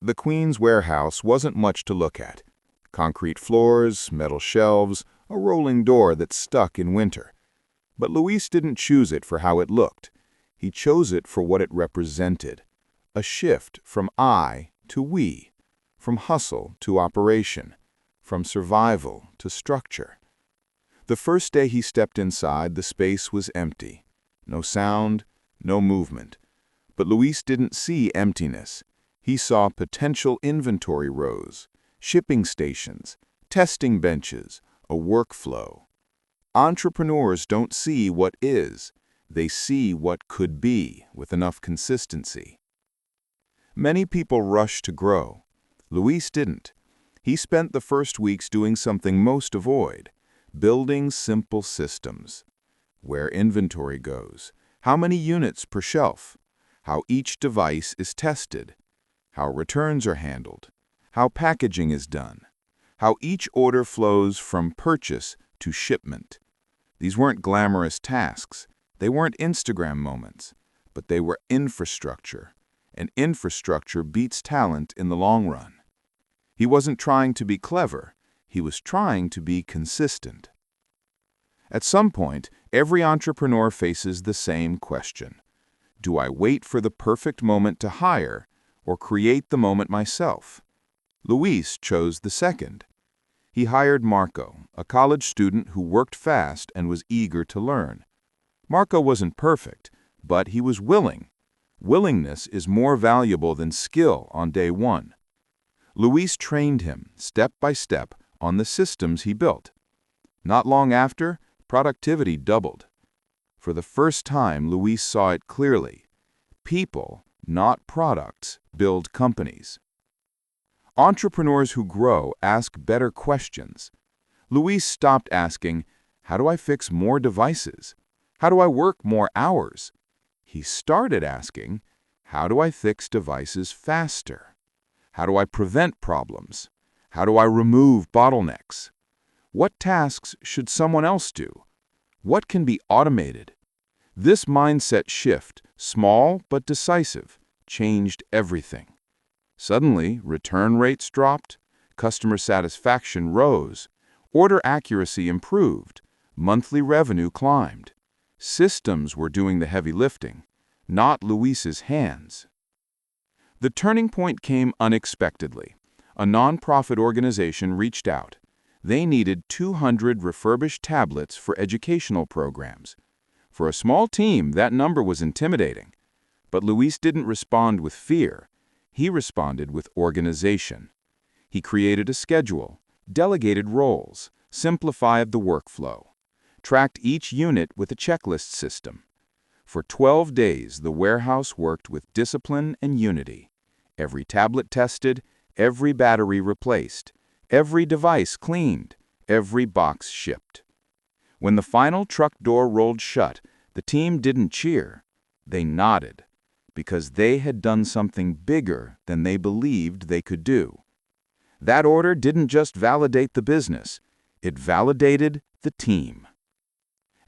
The Queen's warehouse wasn't much to look at. Concrete floors, metal shelves, a rolling door that stuck in winter. But Luis didn't choose it for how it looked. He chose it for what it represented. A shift from I to we, from hustle to operation, from survival to structure. The first day he stepped inside, the space was empty. No sound, no movement. But Luis didn't see emptiness. He saw potential inventory rows, shipping stations, testing benches, a workflow. Entrepreneurs don't see what is. They see what could be with enough consistency. Many people rush to grow. Luis didn't. He spent the first weeks doing something most avoid, building simple systems. Where inventory goes, how many units per shelf, how each device is tested, how returns are handled, how packaging is done, how each order flows from purchase to shipment. These weren't glamorous tasks. They weren't Instagram moments, but they were infrastructure, and infrastructure beats talent in the long run. He wasn't trying to be clever. He was trying to be consistent. At some point, every entrepreneur faces the same question. Do I wait for the perfect moment to hire, or create the moment myself? Luis chose the second. He hired Marco, a college student who worked fast and was eager to learn. Marco wasn't perfect, but he was willing. Willingness is more valuable than skill on day one. Luis trained him, step by step, on the systems he built. Not long after, productivity doubled. For the first time, Luis saw it clearly. People, not products, build companies. Entrepreneurs who grow ask better questions. Luis stopped asking, how do I fix more devices? How do I work more hours? He started asking, how do I fix devices faster? How do I prevent problems? How do I remove bottlenecks? What tasks should someone else do? What can be automated? This mindset shift, small but decisive, changed everything. Suddenly, return rates dropped, customer satisfaction rose, order accuracy improved, monthly revenue climbed. Systems were doing the heavy lifting, not Luis's hands. The turning point came unexpectedly. A nonprofit organization reached out. They needed 200 refurbished tablets for educational programs. For a small team, that number was intimidating. But Luis didn't respond with fear. He responded with organization. He created a schedule, delegated roles, simplified the workflow, tracked each unit with a checklist system. For 12 days, the warehouse worked with discipline and unity. Every tablet tested, every battery replaced, every device cleaned, every box shipped. When the final truck door rolled shut, the team didn't cheer. They nodded, because they had done something bigger than they believed they could do. That order didn't just validate the business, it validated the team.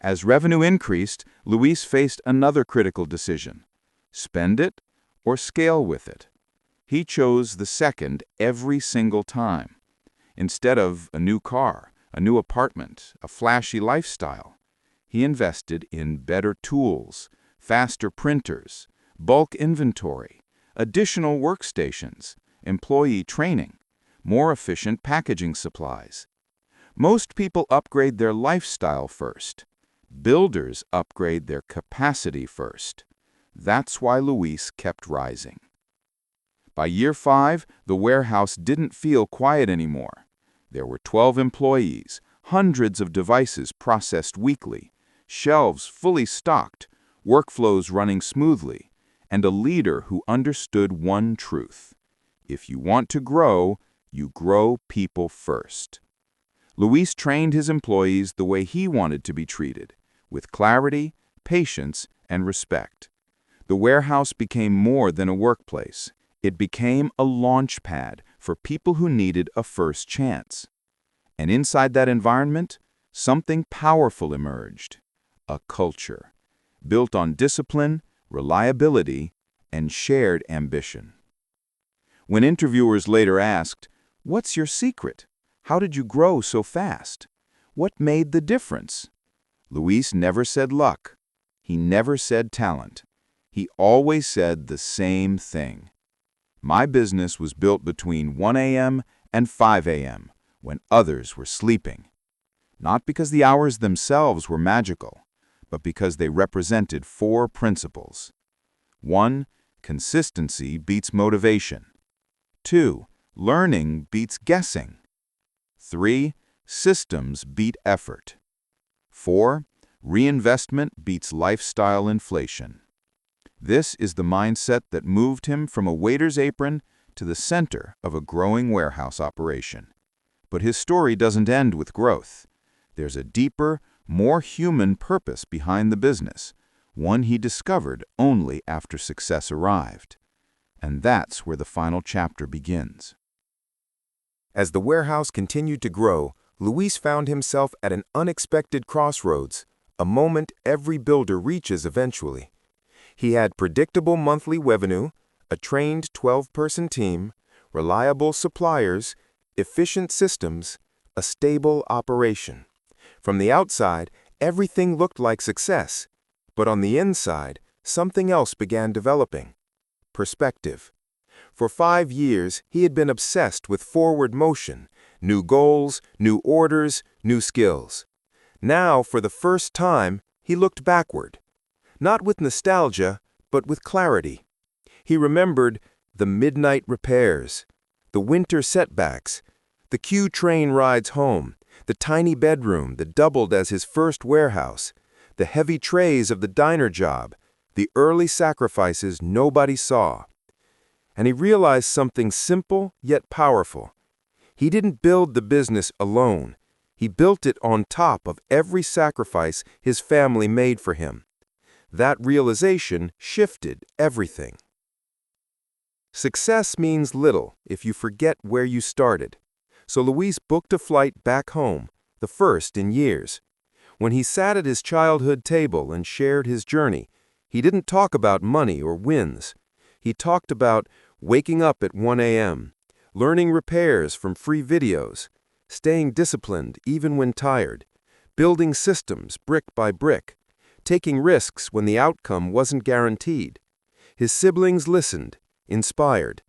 As revenue increased, Luis faced another critical decision: spend it or scale with it. He chose the second every single time. Instead of a new car, a new apartment, a flashy lifestyle, he invested in better tools, faster printers, bulk inventory, additional workstations, employee training, more efficient packaging supplies. Most people upgrade their lifestyle first. Builders upgrade their capacity first. That's why Luis kept rising. By year 5, the warehouse didn't feel quiet anymore. There were 12 employees, hundreds of devices processed weekly, shelves fully stocked, workflows running smoothly, and a leader who understood one truth: if you want to grow, you grow people first. Luis trained his employees the way he wanted to be treated, with clarity, patience, and respect. The warehouse became more than a workplace. It became a launch pad for people who needed a first chance. And inside that environment, something powerful emerged: a culture built on discipline, reliability, and shared ambition. When interviewers later asked, "What's your secret? How did you grow so fast? What made the difference?" Luis never said luck. He never said talent. He always said the same thing. "My business was built between 1 a.m. and 5 a.m., when others were sleeping." Not because the hours themselves were magical, but because they represented 4 principles. 1. Consistency beats motivation. 2. Learning beats guessing. 3. Systems beat effort. 4. Reinvestment beats lifestyle inflation. This is the mindset that moved him from a waiter's apron to the center of a growing warehouse operation. But his story doesn't end with growth. There's a deeper, more human purpose behind the business, one he discovered only after success arrived. And that's where the final chapter begins. As the warehouse continued to grow, Luis found himself at an unexpected crossroads, a moment every builder reaches eventually. He had predictable monthly revenue, a trained 12-person team, reliable suppliers, efficient systems, a stable operation. From the outside, everything looked like success, but on the inside, something else began developing: perspective. For 5 years, he had been obsessed with forward motion, new goals, new orders, new skills. Now, for the first time, he looked backward. Not with nostalgia, but with clarity. He remembered the midnight repairs, the winter setbacks, the Q train rides home, the tiny bedroom that doubled as his first warehouse, the heavy trays of the diner job, the early sacrifices nobody saw. And he realized something simple yet powerful. He didn't build the business alone. He built it on top of every sacrifice his family made for him. That realization shifted everything. Success means little if you forget where you started. So Luis booked a flight back home, the first in years. When he sat at his childhood table and shared his journey, he didn't talk about money or wins. He talked about waking up at 1 a.m., learning repairs from free videos, staying disciplined even when tired, building systems brick by brick, taking risks when the outcome wasn't guaranteed. His siblings listened, inspired.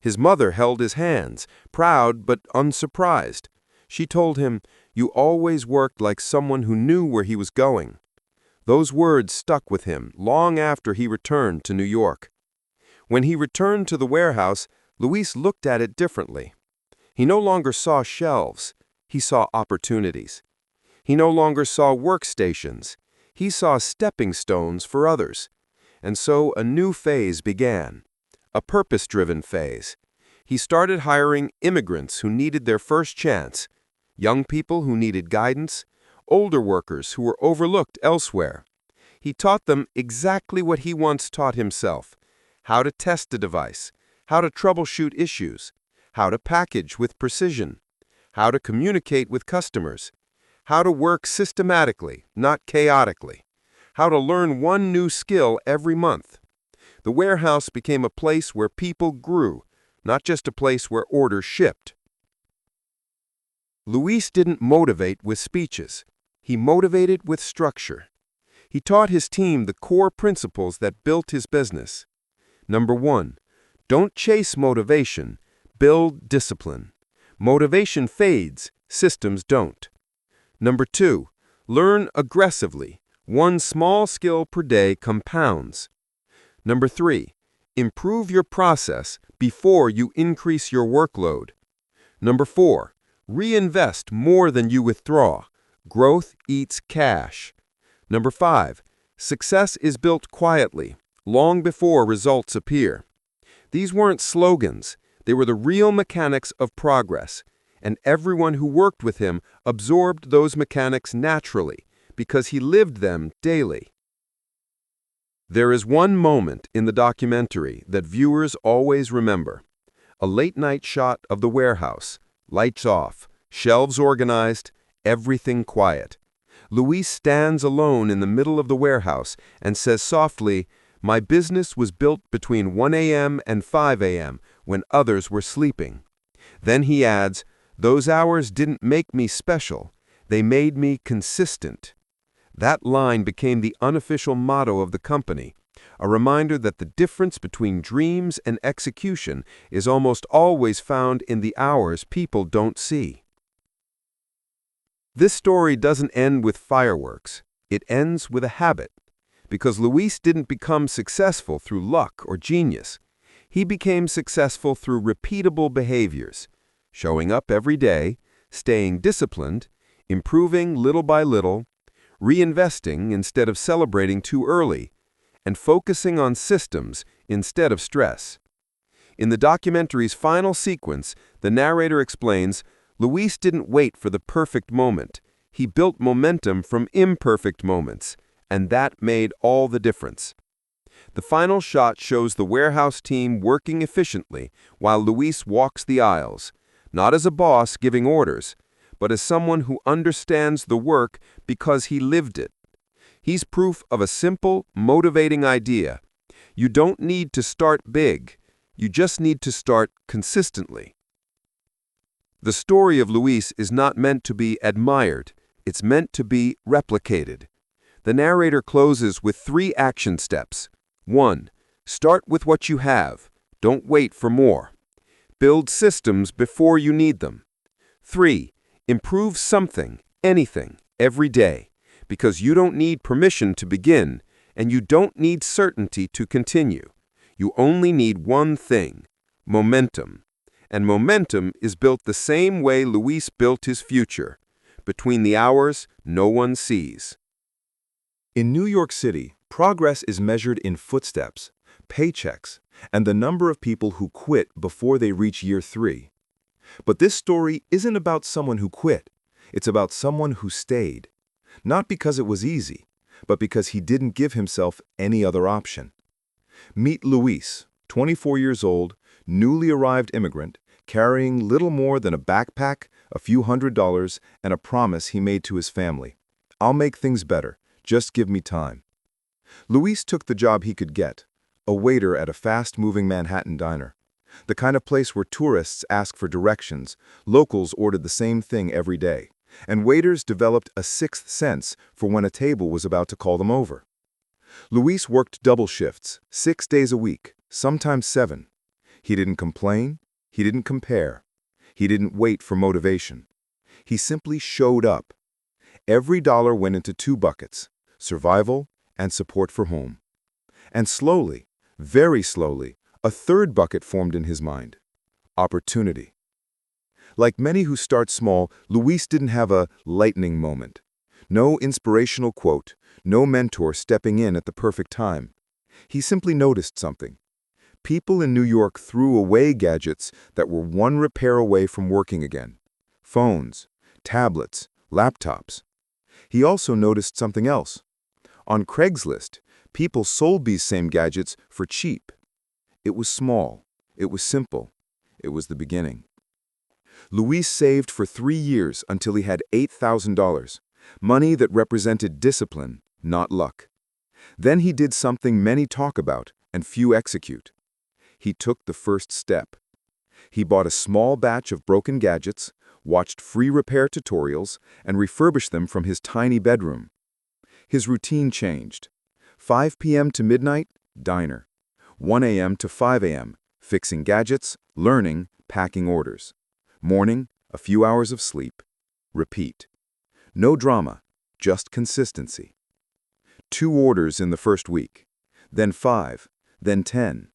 His mother held his hands, proud but unsurprised. She told him, "You always worked like someone who knew where he was going." Those words stuck with him long after he returned to New York. When he returned to the warehouse, Luis looked at it differently. He no longer saw shelves. He saw opportunities. He no longer saw workstations. He saw stepping stones for others. And so a new phase began, a purpose-driven phase. He started hiring immigrants who needed their first chance, young people who needed guidance, older workers who were overlooked elsewhere. He taught them exactly what he once taught himself: how to test a device, how to troubleshoot issues, how to package with precision, how to communicate with customers, how to work systematically, not chaotically, how to learn one new skill every month. The warehouse became a place where people grew, not just a place where orders shipped. Luis didn't motivate with speeches. He motivated with structure. He taught his team the core principles that built his business. Number 1, don't chase motivation, build discipline. Motivation fades, systems don't. Number 2, learn aggressively. One small skill per day compounds. Number 3, improve your process before you increase your workload. Number 4, reinvest more than you withdraw. Growth eats cash. Number 5, success is built quietly, long before results appear. These weren't slogans. They were the real mechanics of progress, and everyone who worked with him absorbed those mechanics naturally because he lived them daily. There is one moment in the documentary that viewers always remember: a late-night shot of the warehouse, lights off, shelves organized, everything quiet. Luis stands alone in the middle of the warehouse and says softly, "My business was built between 1 a.m. and 5 a.m., when others were sleeping. Then he adds, "Those hours didn't make me special. They made me consistent." That line became the unofficial motto of the company, a reminder that the difference between dreams and execution is almost always found in the hours people don't see. This story doesn't end with fireworks. It ends with a habit. Because Luis didn't become successful through luck or genius. He became successful through repeatable behaviors, showing up every day, staying disciplined, improving little by little, reinvesting instead of celebrating too early, and focusing on systems instead of stress. In the documentary's final sequence, the narrator explains, Luis didn't wait for the perfect moment. He built momentum from imperfect moments, and that made all the difference. The final shot shows the warehouse team working efficiently while Luis walks the aisles, not as a boss giving orders, but as someone who understands the work because he lived it. He's proof of a simple, motivating idea. You don't need to start big. You just need to start consistently. The story of Luis is not meant to be admired. It's meant to be replicated. The narrator closes with 3 action steps. 1. Start with what you have. Don't wait for more. Build systems before you need them. 3. Improve something, anything, every day, because you don't need permission to begin, and you don't need certainty to continue. You only need one thing, momentum. And momentum is built the same way Luis built his future, between the hours no one sees. In New York City, progress is measured in footsteps, paychecks, and the number of people who quit before they reach year 3. But this story isn't about someone who quit. It's about someone who stayed. Not because it was easy, but because he didn't give himself any other option. Meet Luis, 24 years old, newly arrived immigrant, carrying little more than a backpack, a few $100s, and a promise he made to his family. I'll make things better. Just give me time. Luis took the job he could get, a waiter at a fast-moving Manhattan diner. The kind of place where tourists ask for directions, locals ordered the same thing every day, and waiters developed a 6th sense for when a table was about to call them over. Luis worked double shifts, 6 days a week, sometimes 7. He didn't complain, he didn't compare, he didn't wait for motivation. He simply showed up. Every dollar went into 2 buckets, survival and support for home. And slowly, very slowly, a 3rd bucket formed in his mind: opportunity. Like many who start small, Luis didn't have a lightning moment. No inspirational quote, no mentor stepping in at the perfect time. He simply noticed something. People in New York threw away gadgets that were 1 repair away from working again. Phones, tablets, laptops. He also noticed something else. On Craigslist, people sold these same gadgets for cheap. It was small. It was simple. It was the beginning. Luis saved for 3 years until he had $8,000, money that represented discipline, not luck. Then he did something many talk about and few execute. He took the first step. He bought a small batch of broken gadgets, watched free repair tutorials, and refurbished them from his tiny bedroom. His routine changed. 5 p.m. to midnight, diner. 1 a.m. to 5 a.m., fixing gadgets, learning, packing orders. Morning, a few hours of sleep. Repeat. No drama, just consistency. 2 orders in the first week, then 5, then 10.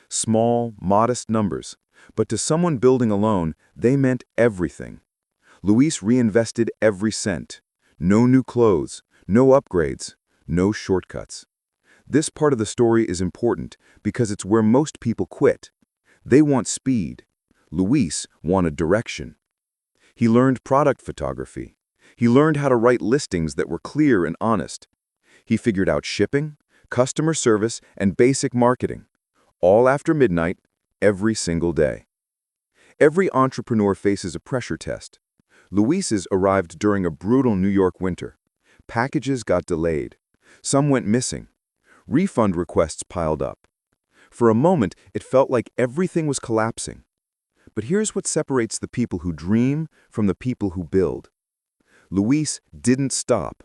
Small, modest numbers, but to someone building alone, they meant everything. Luis reinvested every cent. No new clothes, no upgrades, no shortcuts. This part of the story is important because it's where most people quit. They want speed. Luis wanted direction. He learned product photography. He learned how to write listings that were clear and honest. He figured out shipping, customer service, and basic marketing, all after midnight, every single day. Every entrepreneur faces a pressure test. Luis's arrived during a brutal New York winter. Packages got delayed. Some went missing. Refund requests piled up. For a moment, it felt like everything was collapsing. But here's what separates the people who dream from the people who build. Luis didn't stop.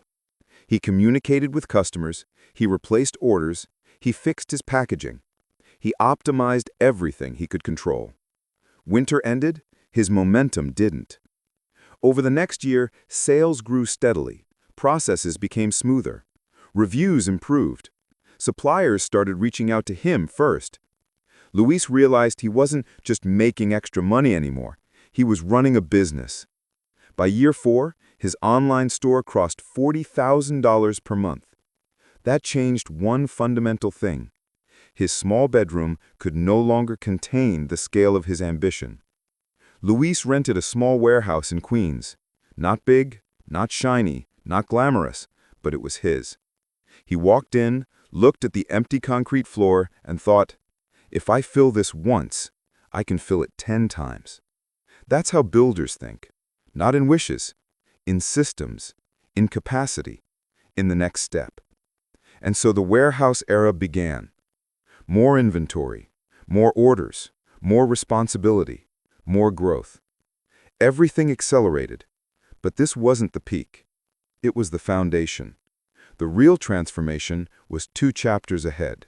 He communicated with customers, he replaced orders, he fixed his packaging. He optimized everything he could control. Winter ended, his momentum didn't. Over the next year, sales grew steadily, processes became smoother, reviews improved. Suppliers started reaching out to him first. Luis realized he wasn't just making extra money anymore, he was running a business. By year 4, his online store crossed $40,000 per month. That changed one fundamental thing. His small bedroom could no longer contain the scale of his ambition. Luis rented a small warehouse in Queens. Not big, not shiny, not glamorous, but it was his. He walked in, looked at the empty concrete floor, and thought, if I fill this once, I can fill it 10 times. That's how builders think. Not in wishes, in systems, in capacity, in the next step. And so the warehouse era began. More inventory, more orders, more responsibility, more growth. Everything accelerated, but this wasn't the peak. It was the foundation. The real transformation was 2 chapters ahead.